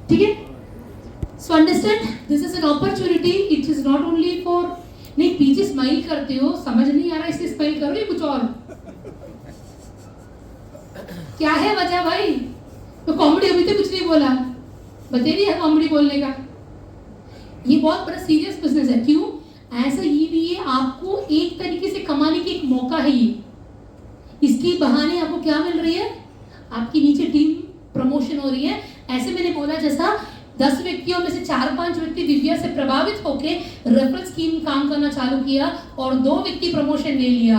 ठीक है? So understand this is an opportunity, it is not only for, नहीं पीछे स्माइल करते हो, समझ नहीं आ रहा इसलिए स्माइल करो, ये कुछ और क्या है वजह भाई? तो कॉमेडी अभी तो कुछ नहीं बोला, बतेरी है कॉमेडी बोलने का। ये बहुत बड़ा सीरियस बिजनेस है। क्यों? ऐसा ईबीए आपको एक तरीके से कमाने की एक मौका है। ये इसके बहाने आपको क्या मिल रही है? आपकी नीचे टीम प्रमोशन हो रही है। ऐसे मैंने बोला जैसा 10 व्यक्तियों में से 4-5 व्यक्ति दिव्या से प्रभावित होके रेफरल स्कीम काम करना चालू किया और 2 व्यक्ति प्रमोशन ले लिया,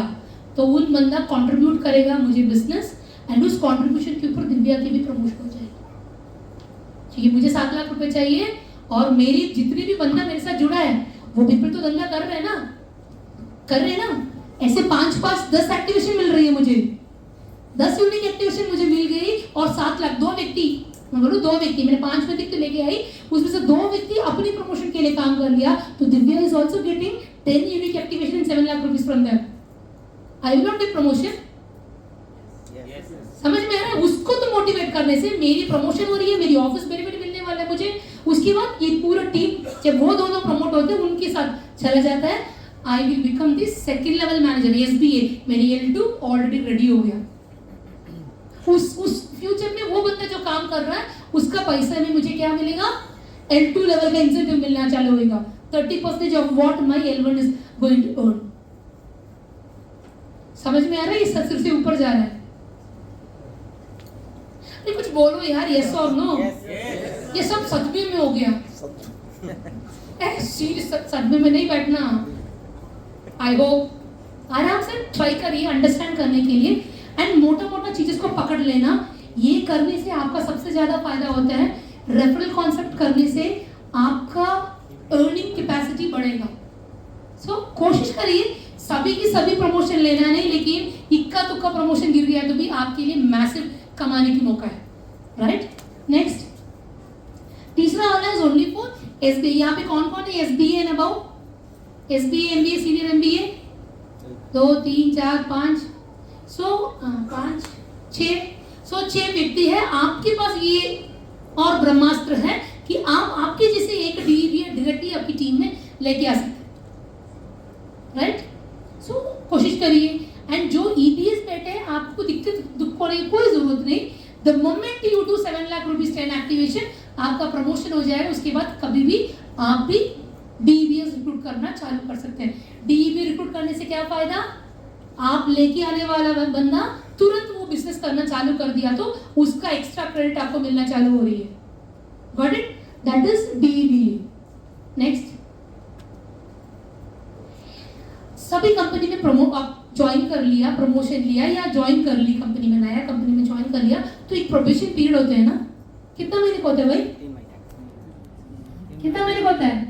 तो उन बंदा कंट्रीब्यूट करेगा मुझे बिजनेस, एंड उस कंट्रीब्यूशन के ऊपर दिव्या की भी प्रमोशन हो जाएगी। ठीक है, मुझे 7 लाख रुपए चाहिए और मेरी जितनी भी बंदा मेरे साथ जुड़ा है वो पीपल तो धंधा कर रहे हैं ना, कर रहे हैं ना। ऐसे 5-10 एक्टिवेशन मिल रही है मुझे, 10 यूनिक एक्टिवेशन मुझे मिल गई और 7 लाख। 2 व्यक्ति, मैं बोलूँ 2 व्यक्ति, मैंने 5 व्यक्ति तो लेके आई, उसमें से 2 व्यक्ति अपनी प्रमोशन के लिए काम कर लिया, तो Divya is also getting 10 unique activation and 7 lakh rupees from that. I will not gate promotion. समझ में आ रहा है? उसको तो मोटिवेट करने से मेरी प्रमोशन हो रही है, मेरी ऑफिस बेनिफिट मिलने वाला है मुझे। उसके बाद ये पूरा टीम, जब वो दोनों प्रमोट होते हैं उनके साथ चला जाता है। I will become the second level manager, SBA. मेरी L2 ऑलरेडी रेडी हो गया। उस फ्यूचर में वो बंदा जो काम कर रहा है उसका पैसा में मुझे क्या मिलेगा? L2 लेवल का इंसेंटिव मिलना चालू होगा, 30% of what my L1 is going to earn. समझ में आ रहा है? ये सिर से ऊपर जा रहा है। नहीं कुछ बोलो यार, यस और नो। ये सब सदमे में हो गया। सीरियस सदमे में नहीं बैठना। आई होप आराम से ट्राई करिए अंडरस्टैंड करने के लिए, एंड मोटा मोटा चीजें को पकड़ लेना। ये करने से आपका सबसे ज्यादा फायदा होता है। रेफरल कॉन्सेप्ट करने से आपका अर्निंग कैपेसिटी बढ़ेगा। सो कोशिश करिए, सभी की सभी प्रमोशन लेना नहीं, लेकिन इक्का तुक्का प्रमोशन गिर गया तो भी आपके लिए मैसिव कमाने की मौका है। राइट? नेक्स्ट, तीसरा वाला इज ओनली फॉर एसबीए। यहाँ पे कौन कौन है SBA and above? SBA, MBA, senior MBA 2, 3, 4, 5, 5, 6, 6 व्यक्ति है। आपके पास ये और ब्रह्मास्त्र है कि आप आपके जैसे एक डीबीए डायरेक्टली आपकी टीम में लेके आ सकते हैं। राइट? सो कोशिश करिए, एंड जो ईबीएस बैठे हैं आपको दिक्कत दुख होने की कोई जरूरत नहीं। The moment you do 7 lakh rupees 10 activation, आपका प्रमोशन हो जाएगा। उसके बाद कभी भी आप भी डीबीएस रिक्रूट करना चालू कर सकते हैं। डीबीए रिक्रूट करने से क्या फायदा? आप लेके आने वाला बंदा तुरंत वो बिजनेस करना चालू कर दिया तो उसका एक्स्ट्रा क्रेडिट आपको मिलना चालू हो रही है। Got it? That is dBA. Next, सभी कंपनी में आप ज्वाइन कर लिया, प्रमोशन लिया या ज्वाइन कर ली कंपनी में, नया कंपनी में ज्वाइन कर लिया, तो एक प्रोबेशन पीरियड होता है ना। कितना महीने का होता है भाई? 3 महीने। कितना महीने का होता है?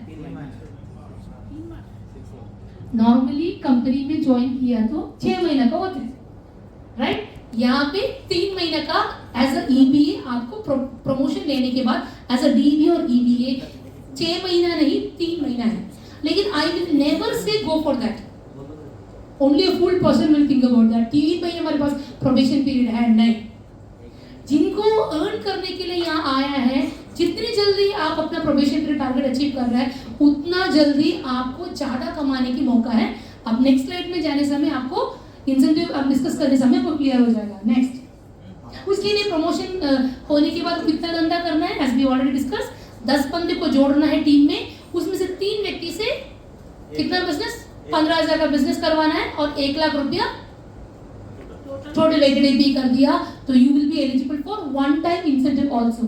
नॉर्मली कंपनी में ज्वाइन किया तो 6 महीने का होता है। राइट? यहाँ पे 3 महीने का एज अ ईबीए आपको प्रमोशन लेने के बाद एज अ डीबीए और ईबीए 6 महीना नहीं 3 महीना है। लेकिन आई will never say go for that. Only a fool person will think about that. 3 महीने हमारे पास प्रोबेशन पीरियड है। नहीं, जिनको अर्न करने के लिए यहाँ आया है, जितनी जल्दी आप अपना प्रोबेशन पीरियड टारगेट अचीव कर रहे हैं उतना जल्दी आपको ज्यादा कमाने की मौका है। अब नेक्स्ट स्लाइड में जाने समय आपको इंसेंटिव अब डिस्कस करने समय आपको क्लियर हो जाएगा। नेक्स्ट, उसके लिए प्रमोशन होने के बाद कितना धंधा करना है? एज वी ऑलरेडी डिस्कस, 10 बंदे को जोड़ना है टीम में, उसमें से 3 व्यक्ति से कितना बिजनेस? 15,000 का बिजनेस करवाना है और 1 लाख रुपया टोटल एटीडी कर दिया तो you will be eligible for one time incentive also,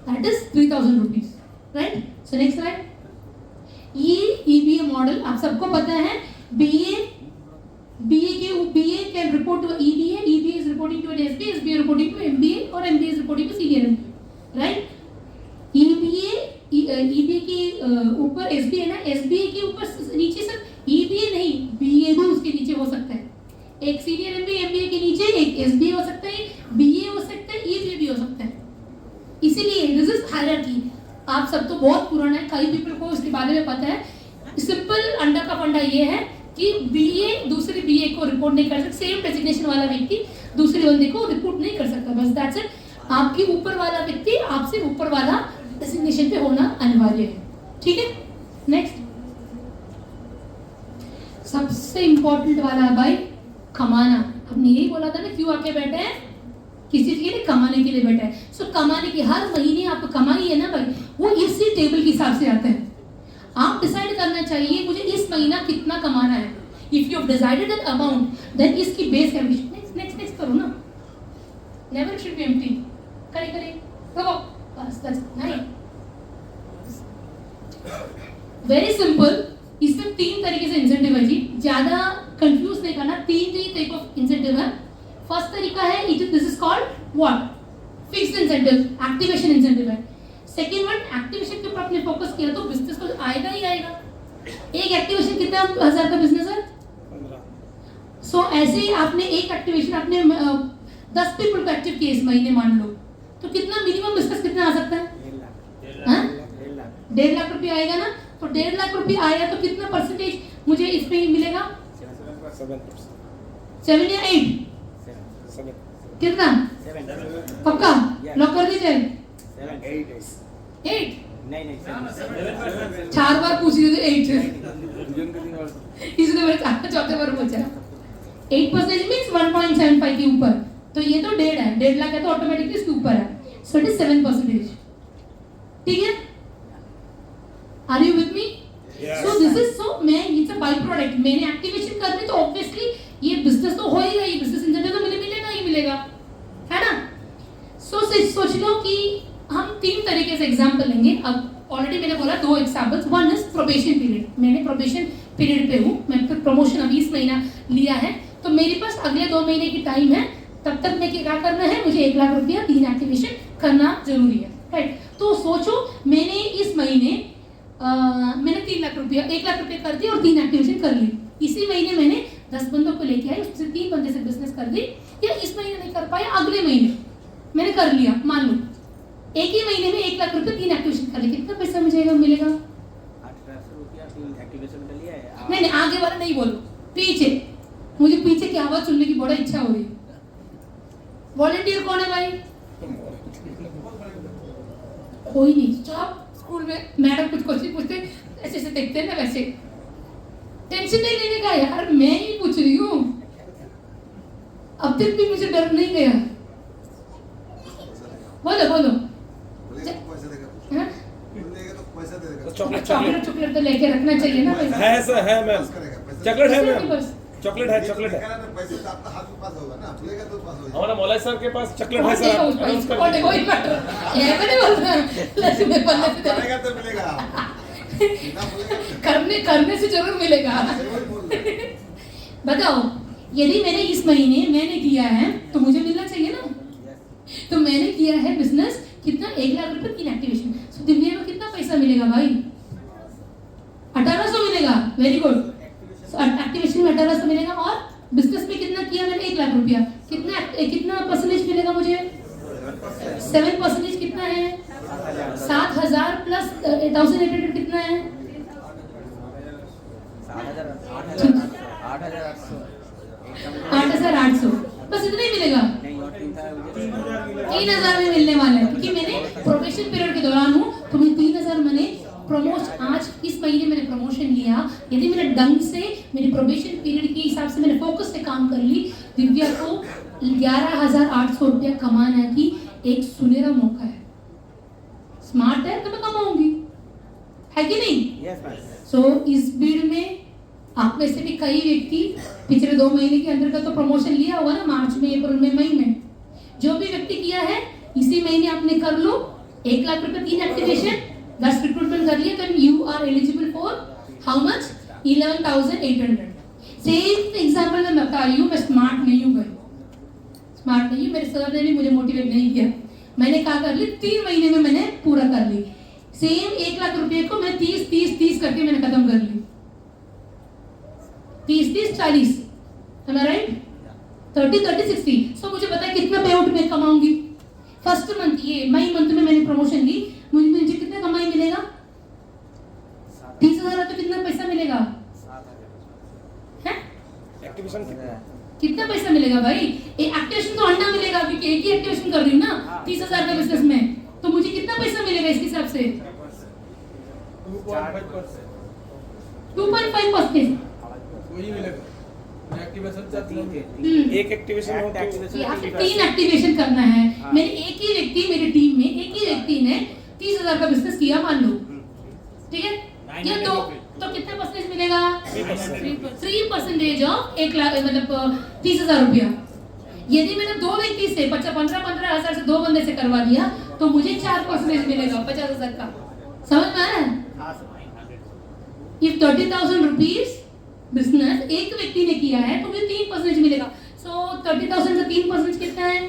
that is 3,000 rupees. Right? So next slide. ये ईबीए मॉडल आप सबको पता है। BA can report to EBA, EBA is reporting to SBA, SBA reporting to MBA और MBA is reporting to senior MBA. Right? EBA के ऊपर SBA ना, SBA के ऊपर नीचे सर ईबीए नहीं, बीए भी उसके नीचे हो सकता है। एक सीनियर एमबीए, एमबीए के नीचे एक एसबीए हो सकता है, बीए हो सकता है, ईबीए भी हो सकता है। इसीलिए दिस इज हायरार्की। आप सब तो बहुत पुराना है, कई पीपल को उसके बारे में पता है। सिंपल अंडा का फंडा ये है कि बीए दूसरी बीए को रिपोर्ट नहीं कर सकता, सेम डेजिग्नेशन वाला व्यक्ति दूसरे बंदे को रिपोर्ट नहीं कर सकता, बस दैट्स इट। आपके ऊपर वाला व्यक्ति आपसे ऊपर वाला डेस्टिनेशन पे होना अनिवार्य है। ठीक है, नेक्स्ट सबसे इंपॉर्टेंट वाला है भाई, कमाना। हमने यही बोला था ना, क्यों आके बैठे हैं, किसी चीज के लिए, कमाने के लिए बैठे हैं। सो कमाने की हर महीने आपको कमाई है ना भाई, वो इसी टेबल के हिसाब से आता है। आप डिसाइड करना चाहिए मुझे इस महीना कितना कमाना है। If you have decided that amount, then इसकी बेस कैलकुलेशन, नेक्स्ट करो ना, नेवर शुड बी एम्प्टी। करे देखो, बस नहीं, वेरी सिंपल। इसमें 3 तरीके से इंसेंटिव है जी, ज्यादा कंफ्यूज नहीं करना। 3 टाइप ऑफ इंसेंटिव है। फर्स्ट तरीका है, this is called what, fixed incentive, activation incentive है। सेकंड वन, एक्टिवेशन के ऊपर आपने फोकस किया तो बिजनेस को आएगा ही आएगा। एक एक्टिवेशन कितना 1000 का बिजनेस है, 15। सो ऐसे ही आपने एक एक्टिवेशन, आपने 10 पीपल को एक्टिव किए इस महीने, मान लो, तो कितना मिनिमम बिजनेस कितना आ सकता है, 1.5 लाख रुपया आएगा ना। तो 1.5 लाख रुपया आया तो कितना परसेंटेज मुझे इसमें मिलेगा, 7 या 8, कितना, पक्का लॉक कर दीजिए, 8 नहीं 4 बार पूछ रहे थे 8 इसलिए मैंने चौथे बार पूछा। 8% मीन्स 1.75 के ऊपर, तो ये तो 1.5 है, 1.5 लाख है तो ऑटोमेटिकली इसके ऊपर है। So it is 7%। ठीक है, are you with me? So this is, so मैं इट्स अ बाय प्रोडक्ट, मैंने एक्टिवेशन करनी तो ऑब्वियसली ये बिजनेस तो हो ही रही, बिजनेस इंसेंटिव तो मिलेगा ही मिलेगा, है ना। सो सोच लो कि हम 3 तरीके से एग्जांपल लेंगे। अब ऑलरेडी मैंने बोला 2 examples. One is probation period, मैंने प्रोबेशन पीरियड पे हूँ, मैं प्रमोशन अभी इस महीना लिया है, तो मेरे पास अगले 2 महीने की टाइम है। तब तक मैं क्या करना है, मुझे 1 लाख रुपया 3 एक्टिवेशन करना जरूरी है, राइट। तो सोचो मैंने इस महीने मैंने 3 लाख रुपया, 1 लाख रुपया कर दी और 3 एक्टिवेशन कर ली। इसी महीने मैंने 10 बंदों को लेके आई, उससे 3 बंदे से बिजनेस कर दी, या इस महीने नहीं कर पाया, अगले महीने मैंने कर लिया, मान लो एक ही महीने में 1 लाख रुपया 3 एक्टिवेशन कर ली, कितना पैसा मिलेगा, 1800 रुपया 3 एक्टिवेशन कर लिया है। नहीं आगे वाला नहीं बोलो, पीछे, मुझे पीछे की आवाज सुनने की बड़ा इच्छा हो रही है। वॉलंटियर कौन है भाई? कोई नहीं। स्टॉप। स्कूल में मैडम कुछ क्वेश्चन पूछते ऐसे ऐसे देखते हैं ना, वैसे टेंशन नहीं लेने का यार, मैं ही पूछ रही हूँ, अब तक भी मुझे डर नहीं गया। बोलो चॉकलेट तो लेके रखना चाहिए ना, है सर, है मैम, चॉकलेट है मैम, चॉकलेट है पैसे तो आपका हाथ में पास होगा ना, खुलेगा तो पास होगा। हमारा मौलाना सर के पास चॉकलेट है सर, अनाउंस कर दीजिए। कोई बात ये मैंने बोलना लक्ष्मी में पन्ने पे करेगा तो मिलेगा, करने से जरूर मिलेगा। बताओ, यदि मैंने इस महीने मैंने किया है तो मुझे मिलना चाहिए ना। तो मैंने किया है बिजनेस, कितना, 1 लाख रुपए 3 एक्टिवेशन। सो दिव्या को कितना पैसा मिलेगा भाई? 1800 मिलेगा। Very good. सो एक्टिवेशन में 1800 मिलेगा, और बिजनेस में कितना किया मैंने, 1 लाख रुपया। कितना परसेंटेज मिलेगा मुझे? 7% कितना है? 7000 प्लस 1800 कितना है? 8800। बस इतना ही मिलेगा, 3000 में मिलने वाला है, क्योंकि मैंने प्रोबेशन पीरियड के दौरान हूँ, तो मैं 3000 मैंने आज इस महीने मैंने प्रमोशन लिया। यदि मैंने ढंग से मेरी प्रोबेशन पीरियड के हिसाब से मैंने फोकस से काम कर ली, दिव्या को 11800 रुपया कमाना की एक सुनहरा मौका है। स्मार्ट है तो मैं कमाऊंगी, है कि नहीं? सो इस भीड़ में आप में से भी कई व्यक्ति पिछले 2 महीने के अंदर का तो प्रमोशन लिया होगा ना, मार्च में, अप्रैल में, मई में। जो भी व्यक्ति किया है इसी महीने आपने कर लो 1 लाख रुपए 3 एक्टिवेशन, 10 रिक्रूटमेंट कर लिए, तो you are eligible for how much? 11,800। Same example मैं बता रही हूँ, मैं स्मार्ट नहीं हूँ भाई, स्मार्ट नहीं हूँ, मेरे सर ने भी मुझे मोटिवेट नहीं किया। मैंने कहा कर ली, 3 महीने में मैंने पूरा कर ली। सेम 1 लाख रुपए को मैं 30 करके मैंने खत्म कर ली। 30 40, am I right? 30 60। सो मुझे पता है कितना पे आउट मैं कमाऊंगी। फर्स्ट मंथ, ये मई मंथ में मैंने प्रमोशन ली, मुझे कितना कमाई मिलेगा? 30,000 तो कितना पैसा मिलेगा? एक्टिवेशन कितना पैसा मिलेगा भाई? एक एक्टिवेशन तो अंडा मिलेगा, क्योंकि एक ही एक्टिवेशन कर रही हूँ ना 30,000 का बिजनेस में, तो मुझे कितना पैसा मिलेगा इसके हिसाब से 2.5%। वही मिलेगा एक्टिवेशन चार्ज एक एक्टिवेशन हो तो यहाँ पे 3 एक्टिवेशन करना है। मेरे एक ही व्यक्ति, मेरी टीम में एक ही व्यक्ति ने 30,000 का बिजनेस किया मान लो, ठीक है, या तो कितना परसेंटेज मिलेगा? 3% ऑफ 1 लाख, मतलब 30,000 रुपया। यदि मैंने 2 व्यक्ति से 15,000 से 2 बंदे से करवा दिया तो मुझे 4% मिलेगा 50,000 का। समझ में आया? इफ 30,000 रुपीज बिजनेस एक व्यक्ति ने किया है तो मुझे 3% मिलेगा। सो 30,000 का 3% कितना है?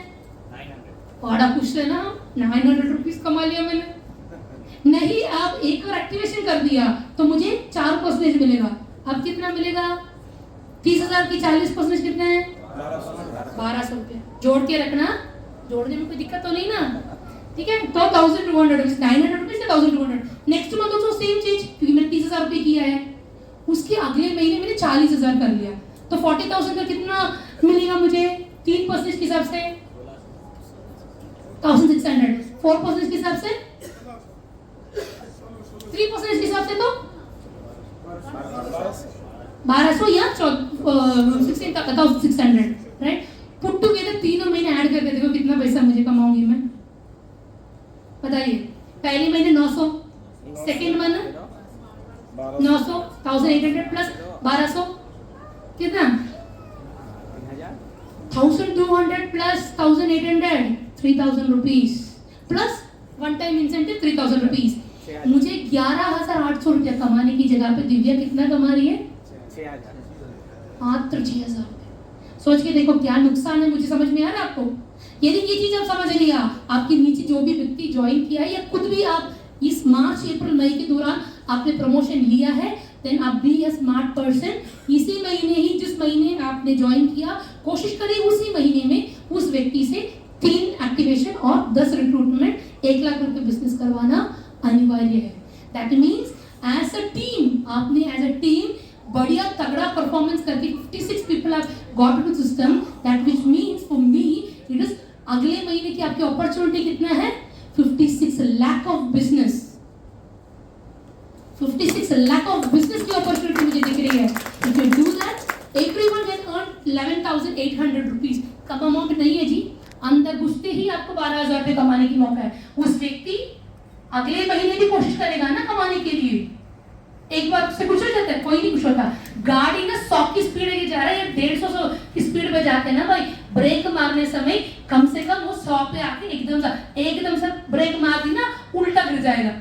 900। बड़ा खुश है ना, 900 रुपीज कमा लिया मैंने। नहीं, आप एक और एक्टिवेशन कर दिया तो मुझे 4% मिलेगा। अब कितना मिलेगा? 30,000 की 40% कितना है? 1200 रुपया। जोड़ के रखना, जोड़ने में कोई दिक्कत तो नहीं ना, ठीक है। तो 1200 रुपीज, 900 रुपीज से 1200। नेक्स्ट मंथ तो सेम चीज, क्योंकि मैंने 30,000 रुपये किया है, उसके अगले महीने मैंने 40,000 कर लिया तो 40,000 का कितना मिलेगा मुझे? 3% के हिसाब से 1,600, 4% के हिसाब से 3% के हिसाब से तो 1200 या 16,600, राइट। पुट टुगेदर तीनों महीने ऐड करके देखो कितना पैसा मुझे कमाऊंगी मैं, बताइए। पहले महीने 900, सेकेंड मंथ 900, 1,800 प्लस 1200 कितना? 1,200 plus 1,800, 3,000 rupees plus one time incentive 3,000 rupees. मुझे 11,800 रुपया कमाने की जगह पे दिव्या कितना कमा रही है? 6,000। 6,000। सोच के देखो क्या नुकसान है, मुझे समझ में आ रहा है आपको? यदि ये चीज आप समझ लिया, आपके नीचे जो भी व्यक्ति ज्वाइन किया है या खुद भी आप इस मार्च अप्रैल मई के दौरान आपने प्रमोशन लिया है, देन आप बी ए स्मार्ट पर्सन। इसी महीने ही, जिस महीने आपने ज्वाइन किया, कोशिश करिए उसी महीने में उस व्यक्ति से 3 एक्टिवेशन और 10 रिक्रूटमेंट 1 लाख रुपए बिजनेस करवाना अनिवार्य है। That means as a team, आपने एज अ टीम बढ़िया तगड़ा परफॉर्मेंस करके 56 people have got into system, that which means for me it is अगले महीने की आपकी अपॉर्चुनिटी कितना है? 56 lakh of business. 56 lakh of business की अपॉर्चुनिटी मुझे दिख रही है। If you do that, everyone can earn 11,800 rupees. कम अमाउंट नहीं है जी, अंदर घुसते ही आपको 12,000 रुपये कमाने की मौका है। उस व्यक्ति अगले महीने भी कोशिश करेगा ना कमाने के लिए। एक बार उससे कुछ हो जाता है? कोई नहीं कुछ होता। गाड़ी ना 100 की स्पीड में जा रहा है या 150 की स्पीड में जाते हैं ना भाई, ब्रेक मारने समय कम से कम वो 100 पे आके एकदम से ब्रेक मार दी ना, उल्टा गिर जाएगा।